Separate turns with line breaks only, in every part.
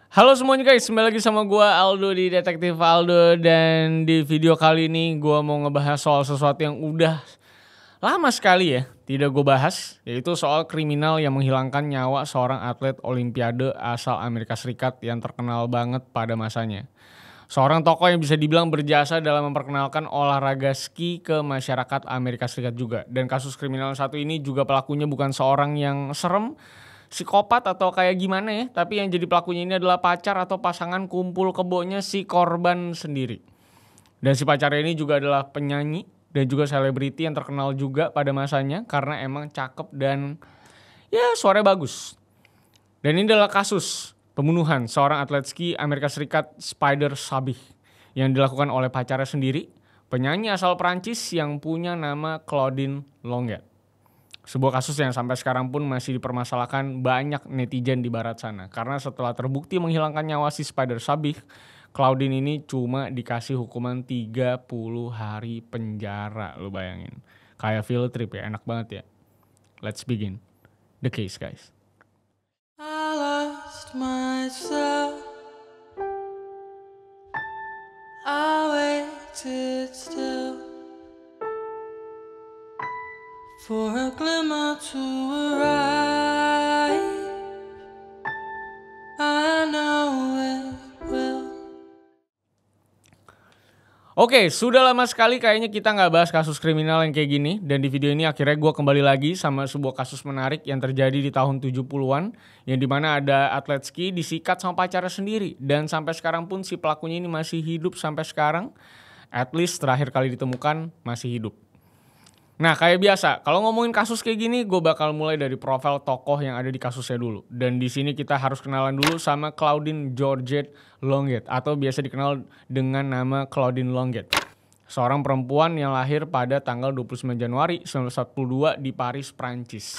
Halo semuanya guys, kembali lagi sama gue Aldo di Detektif Aldo. Dan di video kali ini gue mau ngebahas soal sesuatu yang udah lama sekali ya tidak gue bahas, yaitu soal kriminal yang menghilangkan nyawa seorang atlet olimpiade asal Amerika Serikat yang terkenal banget pada masanya. Seorang tokoh yang bisa dibilang berjasa dalam memperkenalkan olahraga ski ke masyarakat Amerika Serikat juga. Dan kasus kriminal satu ini juga pelakunya bukan seorang yang serem, psikopat atau kayak gimana ya, tapi yang jadi pelakunya ini adalah pacar atau pasangan kumpul kebonya si korban sendiri. Dan si pacarnya ini juga adalah penyanyi dan juga selebriti yang terkenal juga pada masanya karena emang cakep dan ya suaranya bagus. Dan ini adalah kasus pembunuhan seorang atlet ski Amerika Serikat Spider Sabih yang dilakukan oleh pacarnya sendiri, penyanyi asal Prancis yang punya nama Claudine Longet. Sebuah kasus yang sampai sekarang pun masih dipermasalahkan banyak netizen di barat sana. Karena setelah terbukti menghilangkan nyawa si Spider Sabih, Claudine ini cuma dikasih hukuman 30 hari penjara. Lu bayangin. Kayak field trip ya, enak banget ya. Let's begin the case guys.
I lost myself. I waited still for a glimmer to arrive. I know it will.
Oke, sudah lama sekali kayaknya kita nggak bahas kasus kriminal yang kayak gini. Dan di video ini akhirnya gue kembali lagi sama sebuah kasus menarik yang terjadi di tahun 70-an. Yang dimana ada atlet ski disikat sama pacarnya sendiri. Dan sampai sekarang pun si pelakunya ini masih hidup sampai sekarang. At least terakhir kali ditemukan masih hidup. Nah kayak biasa, kalau ngomongin kasus kayak gini, gue bakal mulai dari profil tokoh yang ada di kasusnya dulu. Dan di sini kita harus kenalan dulu sama Claudine Georgette Longet atau biasa dikenal dengan nama Claudine Longet. Seorang perempuan yang lahir pada tanggal 29 Januari 1942 di Paris, Prancis.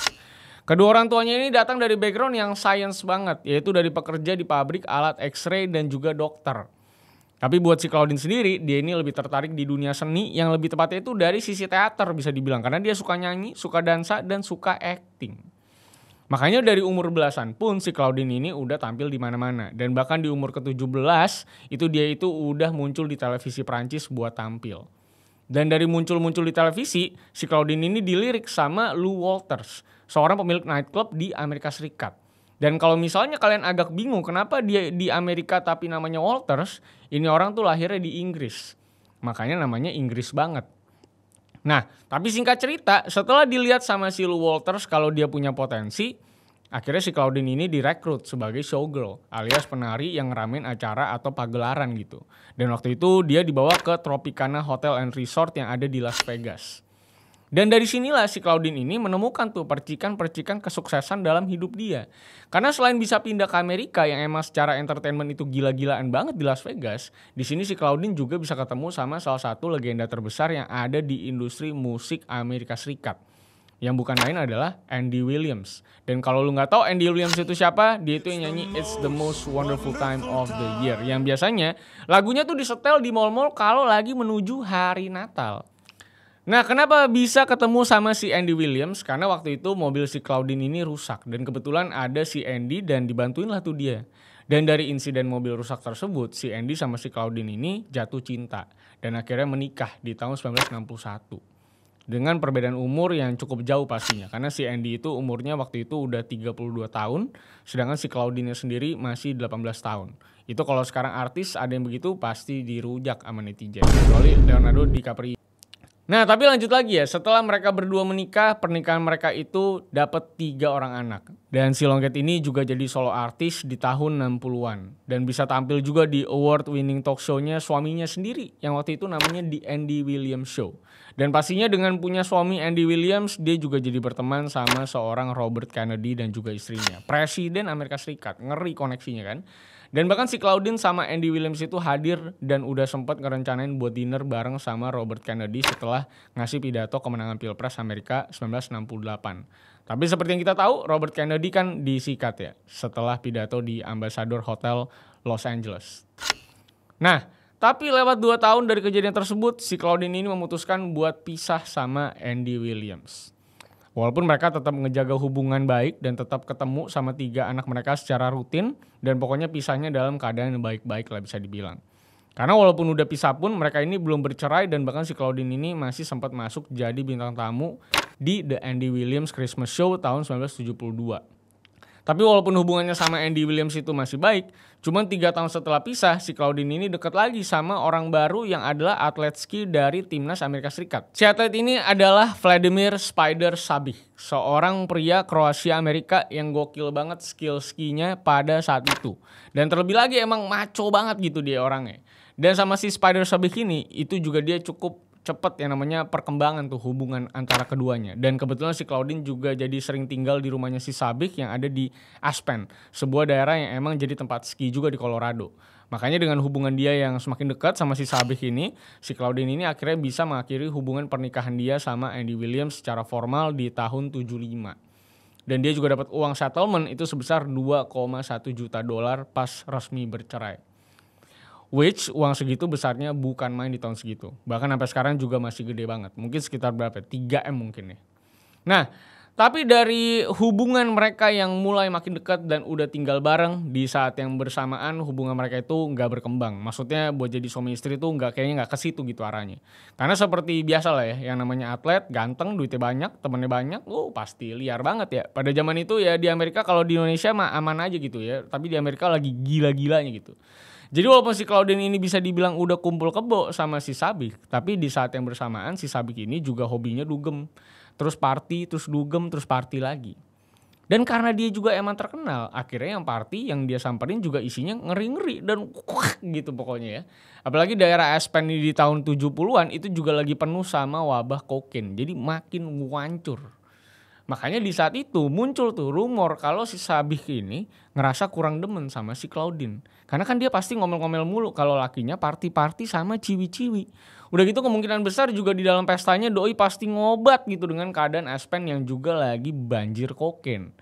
Kedua orang tuanya ini datang dari background yang science banget, yaitu dari pekerja di pabrik alat X-ray dan juga dokter. Tapi buat si Claudine sendiri, dia ini lebih tertarik di dunia seni yang lebih tepatnya itu dari sisi teater bisa dibilang. Karena dia suka nyanyi, suka dansa, dan suka acting. Makanya dari umur belasan pun si Claudine ini udah tampil di mana-mana. Dan bahkan di umur ke-17 itu dia itu udah muncul di televisi Prancis buat tampil. Dan dari muncul-muncul di televisi, si Claudine ini dilirik sama Lou Walters, seorang pemilik nightclub di Amerika Serikat. Dan kalau misalnya kalian agak bingung kenapa dia di Amerika tapi namanya Walters, ini orang tuh lahirnya di Inggris. Makanya namanya Inggris banget. Nah, tapi singkat cerita, setelah dilihat sama si Lou Walters kalau dia punya potensi, akhirnya si Claudine ini direkrut sebagai showgirl alias penari yang ngeramein acara atau pagelaran gitu. Dan waktu itu dia dibawa ke Tropicana Hotel and Resort yang ada di Las Vegas. Dan dari sinilah si Claudine ini menemukan tuh percikan-percikan kesuksesan dalam hidup dia. Karena selain bisa pindah ke Amerika yang emang secara entertainment itu gila-gilaan banget di Las Vegas, di sini si Claudine juga bisa ketemu sama salah satu legenda terbesar yang ada di industri musik Amerika Serikat. Yang bukan lain adalah Andy Williams. Dan kalau lu nggak tahu Andy Williams itu siapa, dia itu yang nyanyi It's the Most Wonderful Time of the Year. Yang biasanya lagunya tuh disetel di mall-mall kalau lagi menuju hari Natal. Nah, kenapa bisa ketemu sama si Andy Williams? Karena waktu itu mobil si Claudine ini rusak. Dan kebetulan ada si Andy dan dibantuin lah tuh dia. Dan dari insiden mobil rusak tersebut, si Andy sama si Claudine ini jatuh cinta. Dan akhirnya menikah di tahun 1961. Dengan perbedaan umur yang cukup jauh pastinya. Karena si Andy itu umurnya waktu itu udah 32 tahun. Sedangkan si Claudine sendiri masih 18 tahun. Itu kalau sekarang artis ada yang begitu pasti dirujak sama netizen. Kecuali Leonardo DiCaprio. Nah tapi lanjut lagi ya, setelah mereka berdua menikah, pernikahan mereka itu dapat 3 orang anak. Dan si Longet ini juga jadi solo artis di tahun 60-an. Dan bisa tampil juga di award winning talk show-nya suaminya sendiri, yang waktu itu namanya The Andy Williams Show. Dan pastinya dengan punya suami Andy Williams, dia juga jadi berteman sama seorang Robert Kennedy dan juga istrinya. Presiden Amerika Serikat, ngeri koneksinya kan. Dan bahkan si Claudine sama Andy Williams itu hadir dan udah sempat ngerencanain buat dinner bareng sama Robert Kennedy setelah ngasih pidato kemenangan Pilpres Amerika 1968. Tapi seperti yang kita tahu, Robert Kennedy kan disikat ya setelah pidato di Ambassador Hotel Los Angeles. Nah, tapi lewat 2 tahun dari kejadian tersebut, si Claudine ini memutuskan buat pisah sama Andy Williams. Walaupun mereka tetap ngejaga hubungan baik dan tetap ketemu sama 3 anak mereka secara rutin dan pokoknya pisahnya dalam keadaan yang baik-baik lah bisa dibilang. Karena walaupun udah pisah pun mereka ini belum bercerai dan bahkan si Claudine ini masih sempat masuk jadi bintang tamu di The Andy Williams Christmas Show tahun 1972. Tapi walaupun hubungannya sama Andy Williams itu masih baik, cuman 3 tahun setelah pisah, si Claudine ini deket lagi sama orang baru yang adalah atlet ski dari timnas Amerika Serikat. Si atlet ini adalah Vladimir Spider Sabih, seorang pria Kroasia Amerika yang gokil banget skill skinya pada saat itu. Dan terlebih lagi emang maco banget gitu dia orangnya. Dan sama si Spider Sabih ini, itu juga dia cukup cepet yang namanya perkembangan tuh hubungan antara keduanya. Dan kebetulan si Claudine juga jadi sering tinggal di rumahnya si Sabih yang ada di Aspen, sebuah daerah yang emang jadi tempat ski juga di Colorado. Makanya dengan hubungan dia yang semakin dekat sama si Sabih ini, si Claudine ini akhirnya bisa mengakhiri hubungan pernikahan dia sama Andy Williams secara formal di tahun 75. Dan dia juga dapat uang settlement itu sebesar 2,1 juta dolar pas resmi bercerai. Which uang segitu besarnya bukan main di tahun segitu. Bahkan sampai sekarang juga masih gede banget. Mungkin sekitar berapa? 3M mungkin ya. Nah, tapi dari hubungan mereka yang mulai makin dekat dan udah tinggal bareng, di saat yang bersamaan hubungan mereka itu nggak berkembang. Maksudnya buat jadi suami istri itu kayaknya nggak ke situ gitu arahnya. Karena seperti biasa lah ya, yang namanya atlet, ganteng, duitnya banyak, temennya banyak, pasti liar banget ya. Pada zaman itu ya di Amerika, kalau di Indonesia mah aman aja gitu ya. Tapi di Amerika lagi gila-gilanya gitu. Jadi walaupun si Claudine ini bisa dibilang udah kumpul kebo sama si Sabih, tapi di saat yang bersamaan si Sabih ini juga hobinya dugem. Terus party, terus dugem, terus party lagi. Dan karena dia juga emang terkenal, akhirnya yang party yang dia samperin juga isinya ngeri-ngeri dan gitu pokoknya ya. Apalagi daerah Aspen di tahun 70-an itu juga lagi penuh sama wabah kokain. Jadi makin wancur. Makanya di saat itu muncul tuh rumor kalau si Sabih ini ngerasa kurang demen sama si Claudine. Karena kan dia pasti ngomel-ngomel mulu kalau lakinya party-party sama ciwi-ciwi. Udah gitu kemungkinan besar juga di dalam pestanya doi pasti ngobat gitu dengan keadaan Aspen yang juga lagi banjir kokain.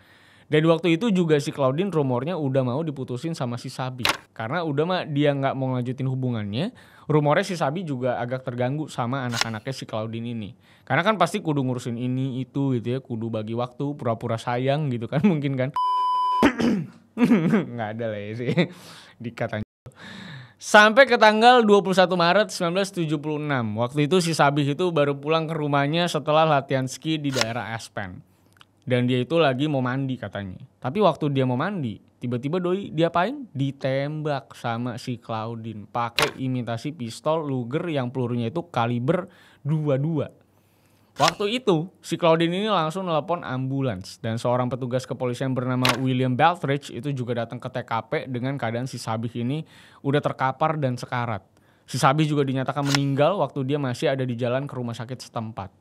Dan waktu itu juga si Claudine rumornya udah mau diputusin sama si Sabih. Karena udah mah dia gak mau ngelanjutin hubungannya. Rumornya si Sabih juga agak terganggu sama anak-anaknya si Claudine ini. Karena kan pasti kudu ngurusin ini itu gitu ya. Kudu bagi waktu, pura-pura sayang gitu kan mungkin kan. Gak ada lah ya sih dikatanya. Sampai ke tanggal 21 Maret 1976. Waktu itu si Sabih itu baru pulang ke rumahnya setelah latihan ski di daerah Aspen. Dan dia itu lagi mau mandi katanya. Tapi waktu dia mau mandi, tiba-tiba doi diapain? Ditembak sama si Claudine. Pakai imitasi pistol Luger yang pelurunya itu kaliber 22. Waktu itu, si Claudine ini langsung nelpon ambulans. Dan seorang petugas kepolisian bernama William Beltridge itu juga datang ke TKP dengan keadaan si Sabih ini udah terkapar dan sekarat. Si Sabih juga dinyatakan meninggal waktu dia masih ada di jalan ke rumah sakit setempat.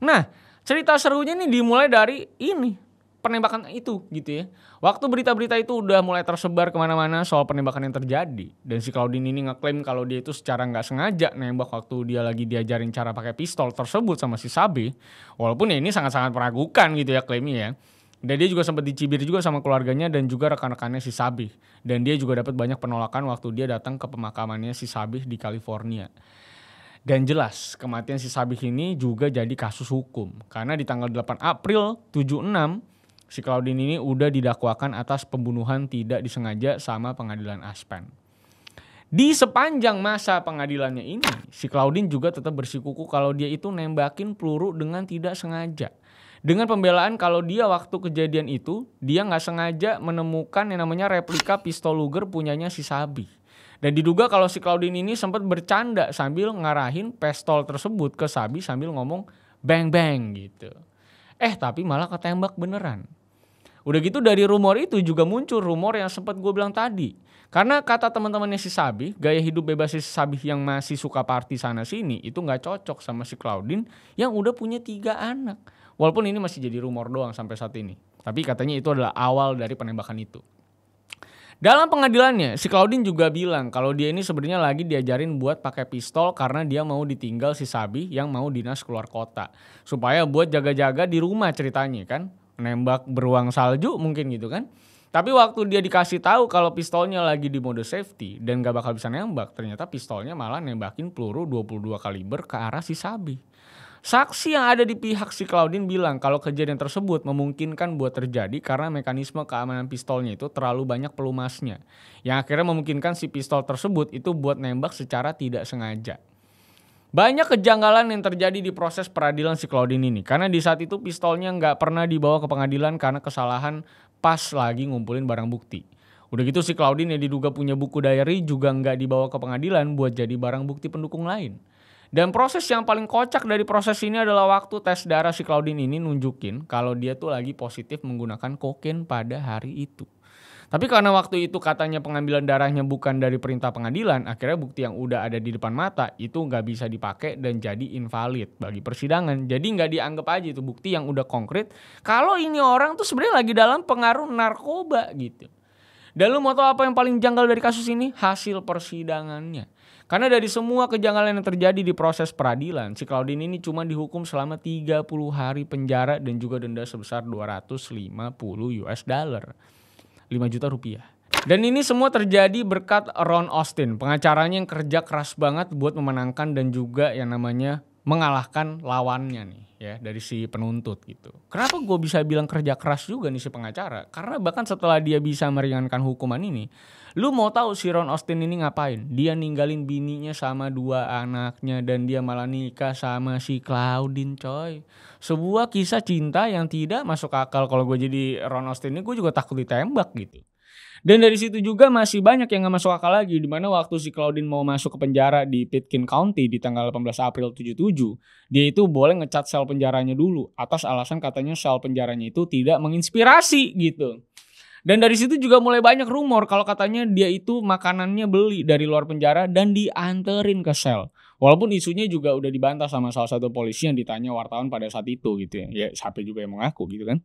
Nah, cerita serunya nih dimulai dari ini, penembakan itu gitu ya. Waktu berita-berita itu udah mulai tersebar kemana-mana soal penembakan yang terjadi. Dan si Claudine ini ngeklaim kalau dia itu secara gak sengaja nembak waktu dia lagi diajarin cara pakai pistol tersebut sama si Sabih. Walaupun ya ini sangat-sangat meragukan gitu ya klaimnya ya. Dan dia juga sempat dicibir juga sama keluarganya dan juga rekan-rekannya si Sabih. Dan dia juga dapat banyak penolakan waktu dia datang ke pemakamannya si Sabih di California. Dan jelas kematian si Sabih ini juga jadi kasus hukum. Karena di tanggal 8 April 76 si Claudine ini udah didakwakan atas pembunuhan tidak disengaja sama pengadilan Aspen. Di sepanjang masa pengadilannya ini si Claudine juga tetap bersikukuh kalau dia itu nembakin peluru dengan tidak sengaja. Dengan pembelaan kalau dia waktu kejadian itu dia gak sengaja menemukan yang namanya replika pistol Luger punyanya si Sabih. Dan diduga kalau si Claudine ini sempat bercanda sambil ngarahin pistol tersebut ke Sabih sambil ngomong bang bang gitu. Tapi malah ketembak beneran. Udah gitu dari rumor itu juga muncul rumor yang sempat gue bilang tadi. Karena kata teman-temannya si Sabih, gaya hidup bebas si Sabih yang masih suka party sana sini itu gak cocok sama si Claudine yang udah punya 3 anak. Walaupun ini masih jadi rumor doang sampai saat ini. Tapi katanya itu adalah awal dari penembakan itu. Dalam pengadilannya, si Claudine juga bilang kalau dia ini sebenarnya lagi diajarin buat pakai pistol karena dia mau ditinggal si Sabih yang mau dinas keluar kota. Supaya buat jaga-jaga di rumah ceritanya kan. Nembak beruang salju mungkin gitu kan. Tapi waktu dia dikasih tahu kalau pistolnya lagi di mode safety dan gak bakal bisa nembak, ternyata pistolnya malah nembakin peluru 22 kaliber ke arah si Sabih. Saksi yang ada di pihak si Claudine bilang kalau kejadian tersebut memungkinkan buat terjadi karena mekanisme keamanan pistolnya itu terlalu banyak pelumasnya. Yang akhirnya memungkinkan si pistol tersebut itu buat nembak secara tidak sengaja. Banyak kejanggalan yang terjadi di proses peradilan si Claudine ini. Karena di saat itu pistolnya nggak pernah dibawa ke pengadilan karena kesalahan pas lagi ngumpulin barang bukti. Udah gitu si Claudine yang diduga punya buku diary juga nggak dibawa ke pengadilan buat jadi barang bukti pendukung lain. Dan proses yang paling kocak dari proses ini adalah waktu tes darah si Claudine ini nunjukin kalau dia tuh lagi positif menggunakan kokain pada hari itu. Tapi karena waktu itu katanya pengambilan darahnya bukan dari perintah pengadilan, akhirnya bukti yang udah ada di depan mata itu nggak bisa dipakai dan jadi invalid bagi persidangan. Jadi nggak dianggap aja itu bukti yang udah konkret kalau ini orang tuh sebenarnya lagi dalam pengaruh narkoba gitu. Dan lu mau tahu apa yang paling janggal dari kasus ini? Hasil persidangannya. Karena dari semua kejanggalan yang terjadi di proses peradilan, si Claudine ini cuma dihukum selama 30 hari penjara dan juga denda sebesar 250 US dollar. 5 juta rupiah. Dan ini semua terjadi berkat Ron Austin, pengacaranya yang kerja keras banget buat memenangkan dan juga yang namanya mengalahkan lawannya nih ya dari si penuntut gitu. Kenapa gue bisa bilang kerja keras juga nih si pengacara? Karena bahkan setelah dia bisa meringankan hukuman ini, lu mau tahu si Ron Austin ini ngapain? Dia ninggalin bininya sama 2 anaknya dan dia malah nikah sama si Claudine coy. Sebuah kisah cinta yang tidak masuk akal. Kalau gue jadi Ron Austin ini gue juga takut ditembak gitu. Dan dari situ juga masih banyak yang gak masuk akal lagi. Dimana waktu si Claudine mau masuk ke penjara di Pitkin County di tanggal 18 April 77, dia itu boleh ngecat sel penjaranya dulu atas alasan katanya sel penjaranya itu tidak menginspirasi gitu. Dan dari situ juga mulai banyak rumor kalau katanya dia itu makanannya beli dari luar penjara dan dianterin ke sel. Walaupun isunya juga udah dibantah sama salah satu polisi yang ditanya wartawan pada saat itu gitu ya. Ya siapa juga yang mengaku gitu kan.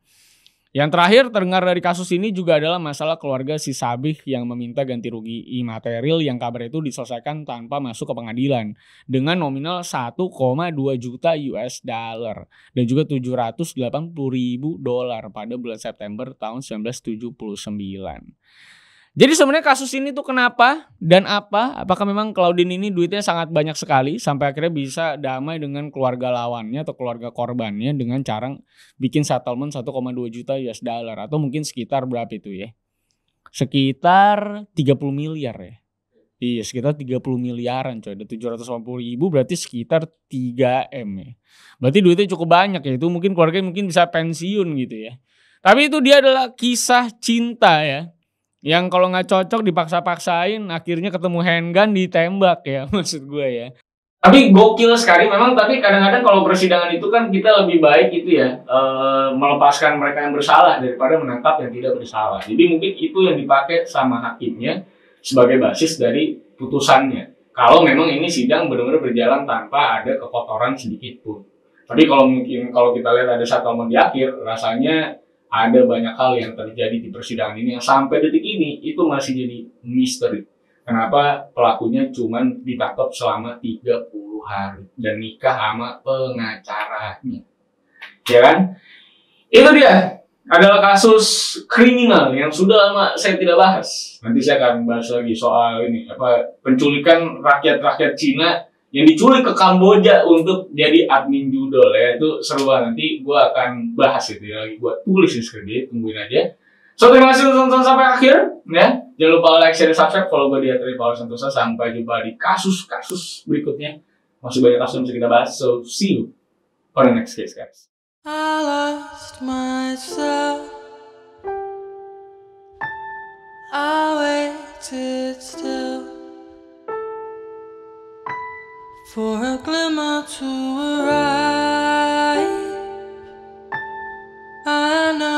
Yang terakhir terdengar dari kasus ini juga adalah masalah keluarga si Sabih yang meminta ganti rugi imaterial yang kabar itu diselesaikan tanpa masuk ke pengadilan dengan nominal 1,2 juta US dollar dan juga 780.000 dolar pada bulan September tahun 1979. Jadi sebenarnya kasus ini tuh kenapa dan apa? Apakah memang Claudine ini duitnya sangat banyak sekali sampai akhirnya bisa damai dengan keluarga lawannya atau keluarga korbannya dengan cara bikin settlement 1,2 juta US dollar atau mungkin sekitar berapa itu ya? Sekitar 30 miliar ya. Iya sekitar 30 miliaran coy. Ada 780.000 berarti sekitar 3M ya. Berarti duitnya cukup banyak ya. Itu mungkin keluarganya mungkin bisa pensiun gitu ya. Tapi itu dia adalah kisah cinta ya. Yang kalau nggak cocok dipaksa-paksain akhirnya ketemu handgun ditembak ya maksud gue ya. Tapi gokil sekali memang, tapi kadang-kadang kalau persidangan itu kan kita lebih baik gitu ya melepaskan mereka yang bersalah daripada menangkap yang tidak bersalah. Jadi mungkin itu yang dipakai sama hakimnya sebagai basis dari putusannya. Kalau memang ini sidang benar-benar berjalan tanpa ada kekotoran sedikit pun. Tapi kalau kita lihat ada settlement di akhir, rasanya ada banyak hal yang terjadi di persidangan ini yang sampai detik ini itu masih jadi misteri. Kenapa pelakunya cuma ditangkap selama 30 hari dan nikah sama pengacaranya. Ya kan? Itu dia adalah kasus kriminal yang sudah lama saya tidak bahas. Nanti saya akan bahas lagi soal ini penculikan rakyat-rakyat Cina yang diculik ke Kamboja untuk jadi admin judol ya. Itu seru banget, nanti gue akan bahas itu ya, lagi gue tulis di skrip, tungguin aja. So terima kasih udah nonton sampai akhir ya. Jangan lupa like, share, subscribe, follow gue di @rivalsantosa. Sampai jumpa di kasus-kasus berikutnya. Masih banyak kasus yang bisa kita bahas, so see you on the next case guys.
I lost myself. I waited still for a glimmer to arrive. I know